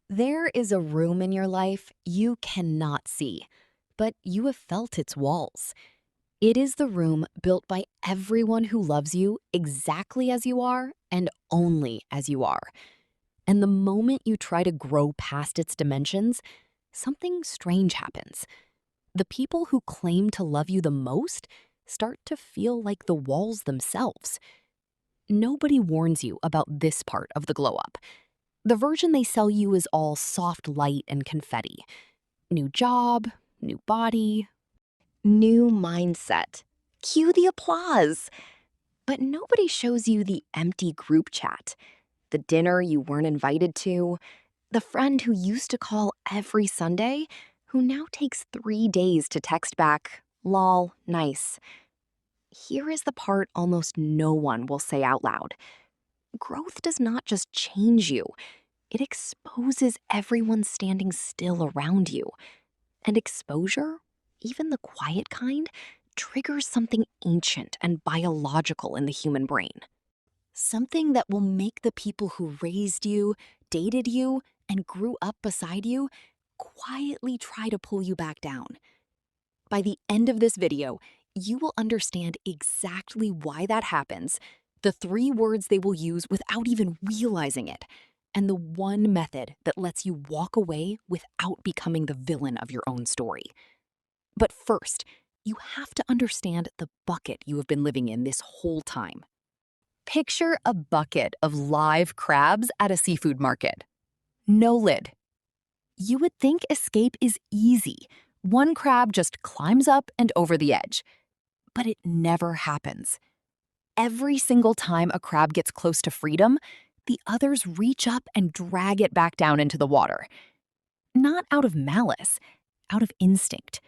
There is a room in your life you cannot see, but you have felt its walls. It is the room built by everyone who loves you exactly as you are and only as you are. And the moment you try to grow past its dimensions, something strange happens. The people who claim to love you the most start to feel like the walls themselves. Nobody warns you about this part of the glow up. The version they sell you is all soft light and confetti. New job, new body, new mindset. Cue the applause. But nobody shows you the empty group chat, the dinner you weren't invited to, the friend who used to call every Sunday who now takes 3 days to text back, lol, nice. Here is the part almost no one will say out loud. Growth does not just change you. It exposes everyone standing still around you. And exposure, even the quiet kind, triggers something ancient and biological in the human brain. Something that will make the people who raised you, dated you, and grew up beside you quietly try to pull you back down. By the end of this video, you will understand exactly why that happens, the 3 words they will use without even realizing it, and the one method that lets you walk away without becoming the villain of your own story. But first, you have to understand the bucket you have been living in this whole time. Picture a bucket of live crabs at a seafood market. No lid. You would think escape is easy. One crab just climbs up and over the edge. But it never happens. Every single time a crab gets close to freedom, the others reach up and drag it back down into the water. Not out of malice, out of instinct.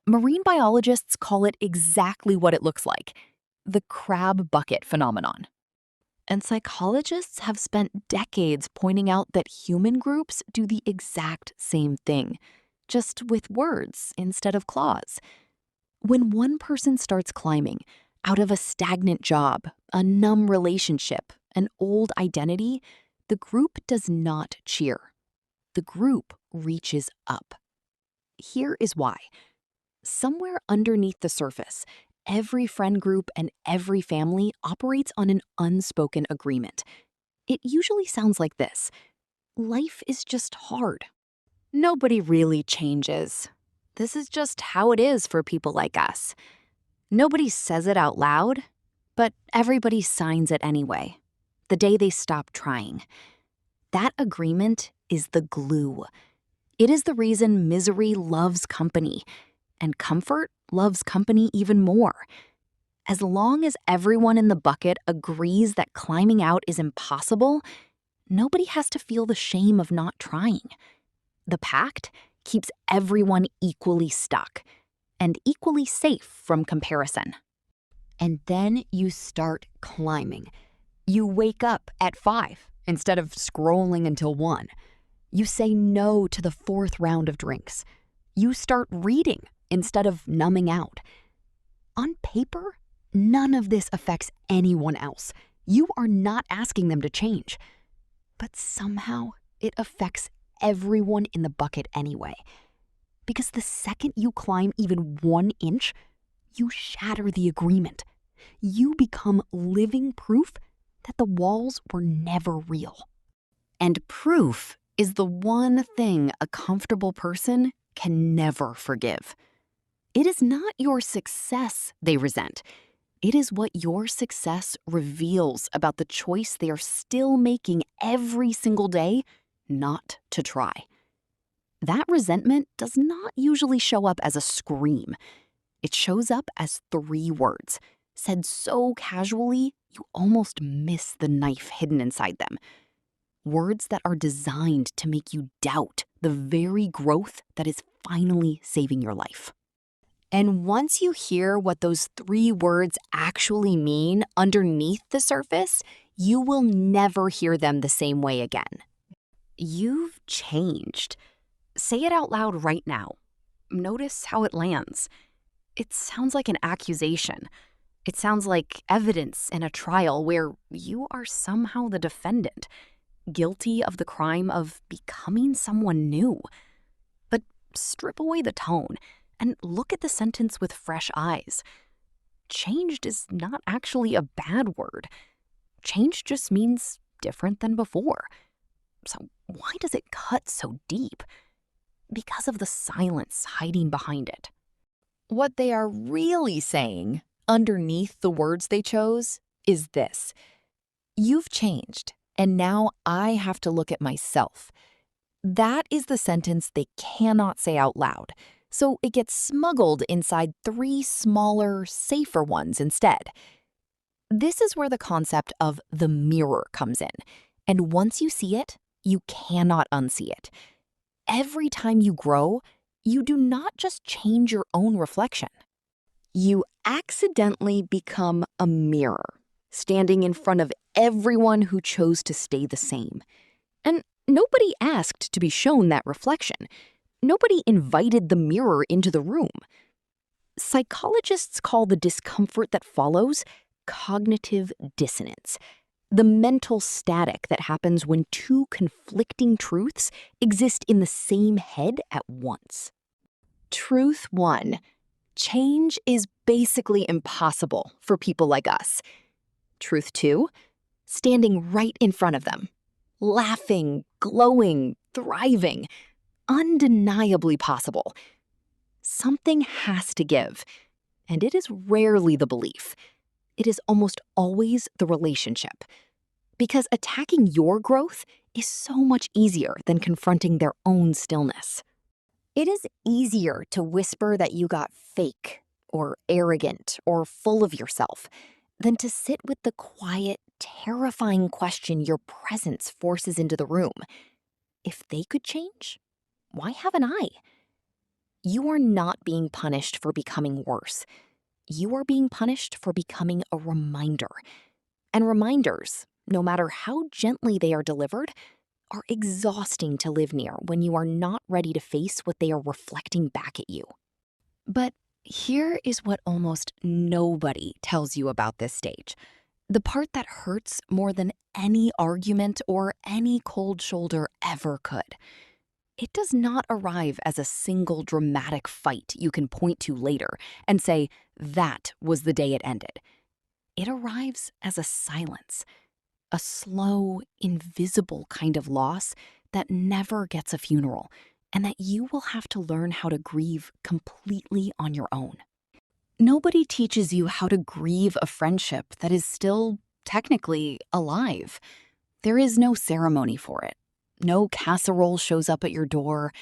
Marine biologists call it exactly what it looks like, the crab bucket phenomenon. And psychologists have spent decades pointing out that human groups do the exact same thing, just with words instead of claws. When one person starts climbing out of a stagnant job, a numb relationship, an old identity, the group does not cheer. The group reaches up. Here is why. Somewhere underneath the surface, every friend group and every family operates on an unspoken agreement. It usually sounds like this: life is just hard. Nobody really changes. This is just how it is for people like us. Nobody says it out loud, but everybody signs it anyway, the day they stop trying. That agreement is the glue. It is the reason misery loves company, and comfort loves company even more. As long as everyone in the bucket agrees that climbing out is impossible, nobody has to feel the shame of not trying. The pact keeps everyone equally stuck and equally safe from comparison. And then you start climbing. You wake up at 5 instead of scrolling until 1. You say no to the 4th round of drinks. You start reading instead of numbing out. On paper, none of this affects anyone else. You are not asking them to change. But somehow it affects everyone in the bucket anyway. Because the second you climb even 1 inch, you shatter the agreement. You become living proof that the walls were never real. And proof is the one thing a comfortable person can never forgive. It is not your success they resent. It is what your success reveals about the choice they are still making every single day not to try. That resentment does not usually show up as a scream. It shows up as 3 words, said so casually you almost miss the knife hidden inside them. Words that are designed to make you doubt the very growth that is finally saving your life. And once you hear what those 3 words actually mean underneath the surface, you will never hear them the same way again. You've changed. Say it out loud right now. Notice how it lands. It sounds like an accusation. It sounds like evidence in a trial where you are somehow the defendant. guilty of the crime of becoming someone new. But strip away the tone and look at the sentence with fresh eyes. Changed is not actually a bad word. Change just means different than before. So why does it cut so deep? Because of the silence hiding behind it. What they are really saying, underneath the words they chose, is this: you've changed, and now I have to look at myself. That is the sentence they cannot say out loud, so it gets smuggled inside 3 smaller, safer ones instead. This is where the concept of the mirror comes in, and once you see it, you cannot unsee it. Every time you grow, you do not just change your own reflection. You accidentally become a mirror, standing in front of everyone who chose to stay the same. And nobody asked to be shown that reflection. Nobody invited the mirror into the room. Psychologists call the discomfort that follows cognitive dissonance, the mental static that happens when 2 conflicting truths exist in the same head at once. Truth 1. Change is basically impossible for people like us. Truth 2. Standing right in front of them. Laughing, glowing, thriving. Undeniably possible. Something has to give, and it is rarely the belief. It is almost always the relationship. Because attacking your growth is so much easier than confronting their own stillness. It is easier to whisper that you got fake, or arrogant, or full of yourself, than to sit with the quiet, terrifying question your presence forces into the room. If they could change, why haven't I? You are not being punished for becoming worse. You are being punished for becoming a reminder. And reminders, no matter how gently they are delivered, are exhausting to live near when you are not ready to face what they are reflecting back at you. But here is what almost nobody tells you about this stage. The part that hurts more than any argument or any cold shoulder ever could. It does not arrive as a single dramatic fight you can point to later and say, that was the day it ended. It arrives as a silence, a slow, invisible kind of loss that never gets a funeral, and that you will have to learn how to grieve completely on your own. Nobody teaches you how to grieve a friendship that is still technically alive. There is no ceremony for it. No casserole shows up at your door.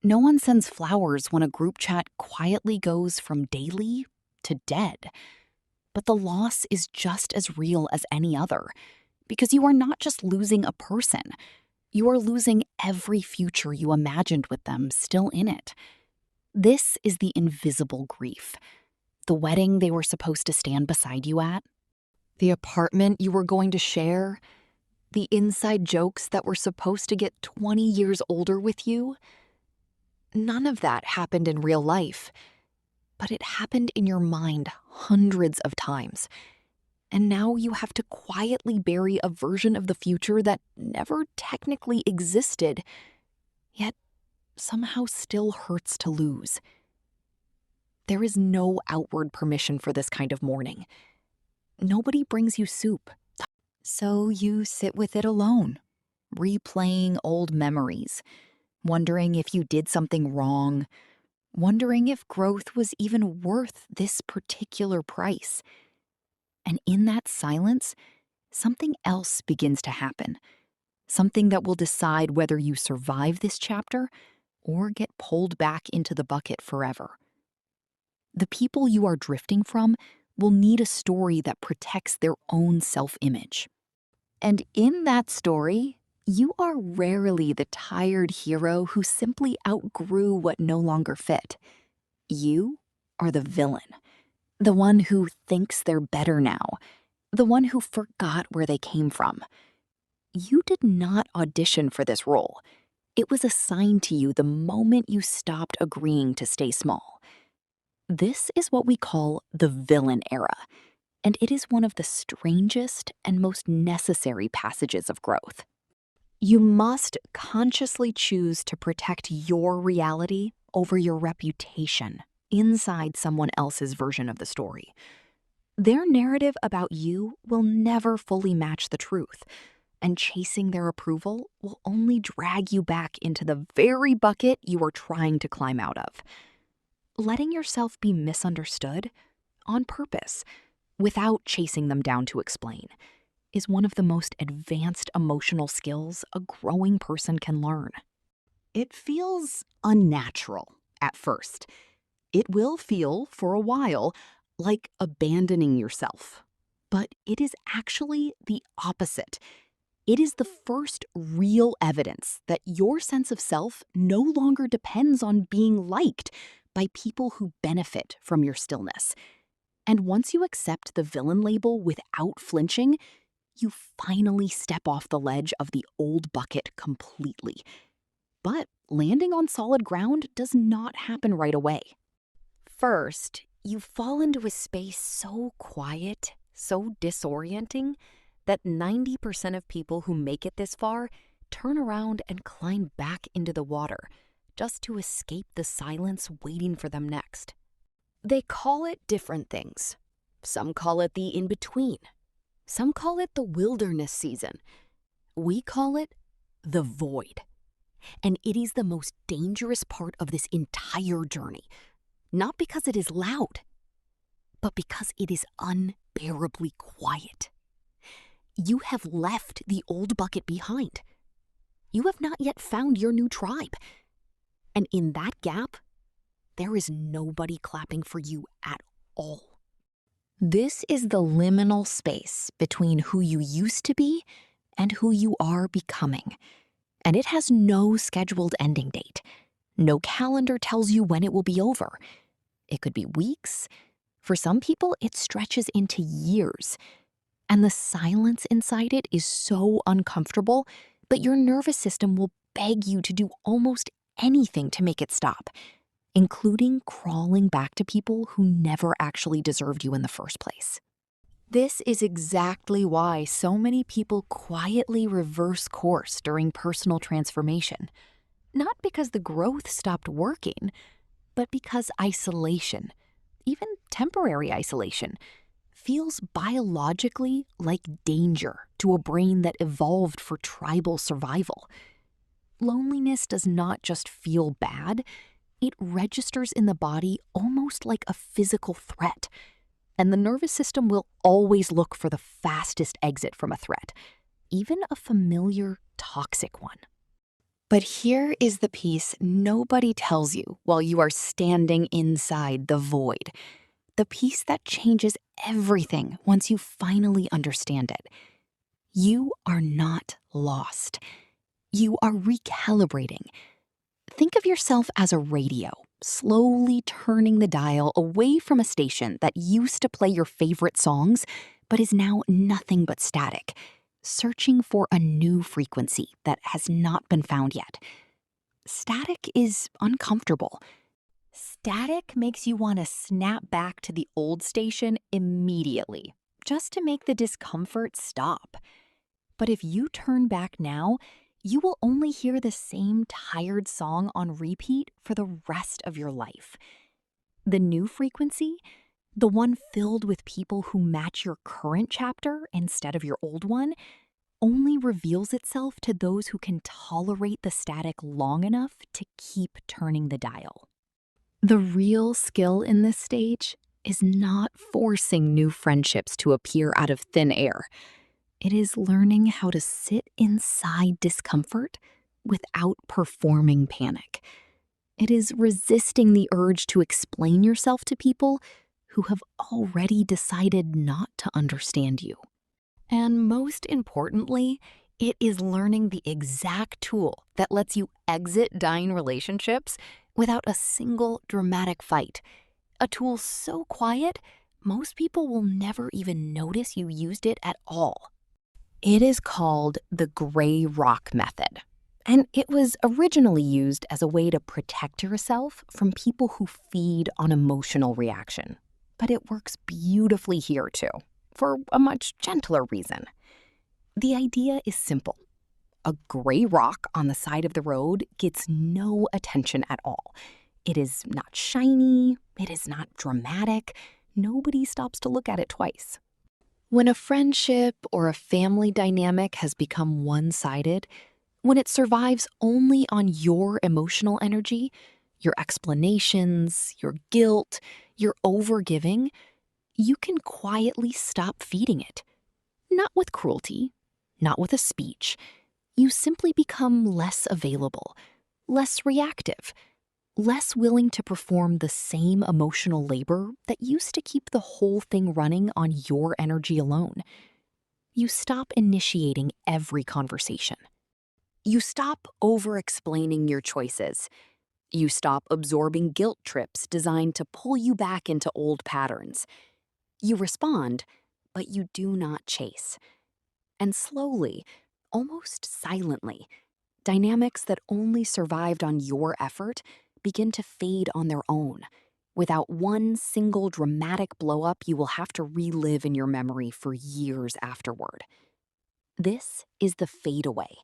No one sends flowers when a group chat quietly goes from daily to dead. But the loss is just as real as any other, because you are not just losing a person. You are losing every future you imagined with them still in it. This is the invisible grief. The wedding they were supposed to stand beside you at. The apartment you were going to share. The inside jokes that were supposed to get 20 years older with you. None of that happened in real life, but it happened in your mind hundreds of times. And now you have to quietly bury a version of the future that never technically existed, yet somehow still hurts to lose. There is no outward permission for this kind of mourning. Nobody brings you soup. So you sit with it alone, replaying old memories, wondering if you did something wrong, wondering if growth was even worth this particular price. And in that silence, something else begins to happen. Something that will decide whether you survive this chapter or get pulled back into the bucket forever. The people you are drifting from will need a story that protects their own self-image. And in that story, you are rarely the tired hero who simply outgrew what no longer fit. You are the villain. The one who thinks they're better now. The one who forgot where they came from. You did not audition for this role. It was assigned to you the moment you stopped agreeing to stay small. This is what we call the villain era, and it is one of the strangest and most necessary passages of growth. You must consciously choose to protect your reality over your reputation inside someone else's version of the story. Their narrative about you will never fully match the truth, and chasing their approval will only drag you back into the very bucket you are trying to climb out of. Letting yourself be misunderstood on purpose, without chasing them down to explain, is one of the most advanced emotional skills a growing person can learn. It feels unnatural at first. It will feel, for a while, like abandoning yourself. But it is actually the opposite. It is the first real evidence that your sense of self no longer depends on being liked by people who benefit from your stillness. And once you accept the villain label without flinching, you finally step off the ledge of the old bucket completely. But landing on solid ground does not happen right away. First, you fall into a space so quiet, so disorienting, that 90% of people who make it this far turn around and climb back into the water, just to escape the silence waiting for them next. They call it different things. Some call it the in-between. Some call it the wilderness season. We call it the void. And it is the most dangerous part of this entire journey. Not because it is loud, but because it is unbearably quiet. You have left the old bucket behind. You have not yet found your new tribe. And in that gap, there is nobody clapping for you at all. This is the liminal space between who you used to be and who you are becoming. And it has no scheduled ending date. No calendar tells you when it will be over. It could be weeks. For some people, it stretches into years. And the silence inside it is so uncomfortable that your nervous system will beg you to do almost anything to make it stop, including crawling back to people who never actually deserved you in the first place. This is exactly why so many people quietly reverse course during personal transformation. Not because the growth stopped working, but because isolation, even temporary isolation, feels biologically like danger to a brain that evolved for tribal survival. Loneliness does not just feel bad, it registers in the body almost like a physical threat. And the nervous system will always look for the fastest exit from a threat, even a familiar, toxic one. But here is the piece nobody tells you while you are standing inside the void. The piece that changes everything once you finally understand it. You are not lost. You are recalibrating. Think of yourself as a radio, slowly turning the dial away from a station that used to play your favorite songs, but is now nothing but static, searching for a new frequency that has not been found yet. Static is uncomfortable. Static makes you want to snap back to the old station immediately, just to make the discomfort stop. But if you turn back now, you will only hear the same tired song on repeat for the rest of your life. The new frequency, the one filled with people who match your current chapter instead of your old one, only reveals itself to those who can tolerate the static long enough to keep turning the dial. The real skill in this stage is not forcing new friendships to appear out of thin air. It is learning how to sit inside discomfort without performing panic. It is resisting the urge to explain yourself to people who have already decided not to understand you. And most importantly, it is learning the exact tool that lets you exit dying relationships without a single dramatic fight. A tool so quiet, most people will never even notice you used it at all. It is called the gray rock method, and it was originally used as a way to protect yourself from people who feed on emotional reaction. But it works beautifully here too, for a much gentler reason. The idea is simple. A gray rock on the side of the road gets no attention at all. It is not shiny, it is not dramatic. Nobody stops to look at it twice. When a friendship or a family dynamic has become one-sided, when it survives only on your emotional energy, your explanations, your guilt, your overgiving, you can quietly stop feeding it. Not with cruelty, not with a speech. You simply become less available, less reactive, less willing to perform the same emotional labor that used to keep the whole thing running on your energy alone. You stop initiating every conversation. You stop over-explaining your choices. You stop absorbing guilt trips designed to pull you back into old patterns. You respond, but you do not chase. And slowly, almost silently, dynamics that only survived on your effort begin to fade on their own, without one single dramatic blow-up you will have to relive in your memory for years afterward. This is the fade away,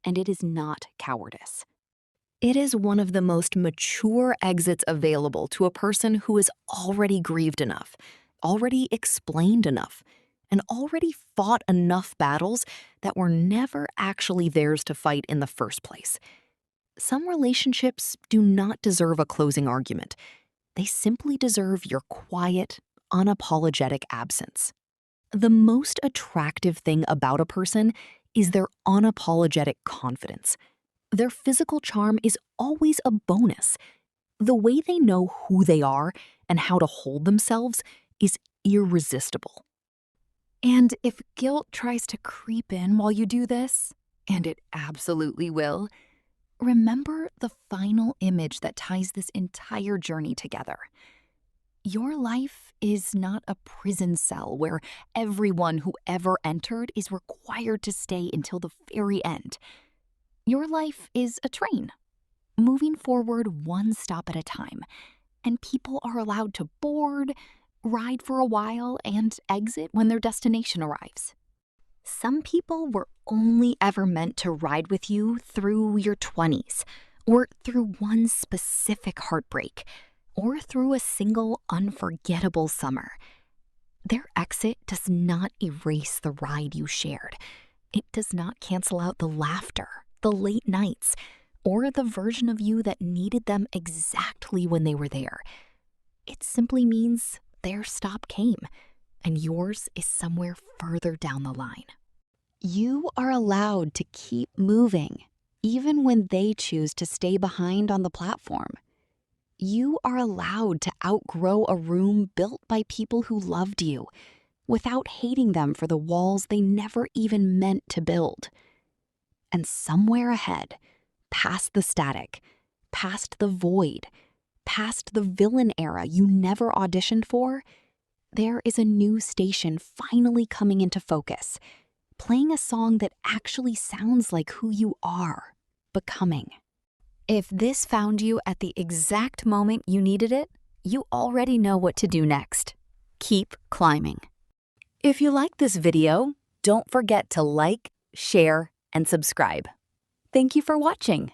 and it is not cowardice. It is one of the most mature exits available to a person who has already grieved enough, already explained enough, and already fought enough battles that were never actually theirs to fight in the first place. Some relationships do not deserve a closing argument. They simply deserve your quiet, unapologetic absence. The most attractive thing about a person is their unapologetic confidence. Their physical charm is always a bonus. The way they know who they are and how to hold themselves is irresistible. And if guilt tries to creep in while you do this, and it absolutely will, remember the final image that ties this entire journey together. Your life is not a prison cell where everyone who ever entered is required to stay until the very end. Your life is a train, moving forward one stop at a time, and people are allowed to board, ride for a while, and exit when their destination arrives. Some people were only ever meant to ride with you through your 20s, or through one specific heartbreak, or through a single unforgettable summer. Their exit does not erase the ride you shared. It does not cancel out the laughter, the late nights, or the version of you that needed them exactly when they were there. It simply means their stop came, and yours is somewhere further down the line. You are allowed to keep moving, even when they choose to stay behind on the platform. You are allowed to outgrow a room built by people who loved you, without hating them for the walls they never even meant to build. And somewhere ahead, past the static, past the void, past the villain era you never auditioned for, there is a new station finally coming into focus, playing a song that actually sounds like who you are becoming. If this found you at the exact moment you needed it, you already know what to do next. Keep climbing. If you like this video, don't forget to like, share, and subscribe. Thank you for watching.